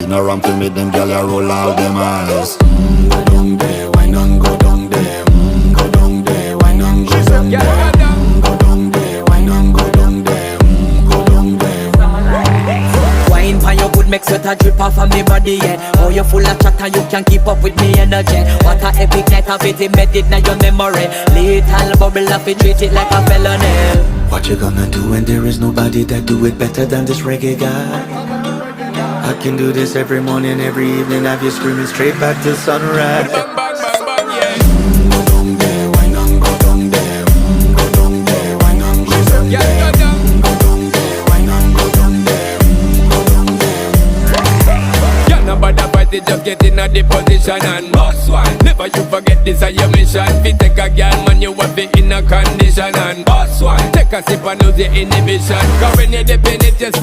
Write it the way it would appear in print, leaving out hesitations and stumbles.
In a ramp to make them gyal a roll out them eyes. Go down there, why not go down there? Go down there, why not go down there? Go down there, why not go down there? Go down there. Wine pan your good make sweat a drip off of me body, yeah. Oh, you full of chatter, you can't keep up with me energy. What a epic night of it embedded in your memory. Little bubble of it, treat it like a felony. What you gonna do when there is nobody that do it better than this reggae guy? I can do this every morning, every evening, have you screaming straight back to sunrise. Go down there, why not go down there? Go down there, why not go down there? Go down there, why not go down there? Go down there. Can't nobody fight it, just get in a the position and boss one. Never you forget this is your mission. Fi take a girl, man, you have it in a condition and boss one. Take a sip and lose your inhibition. Cause when you dip in it, you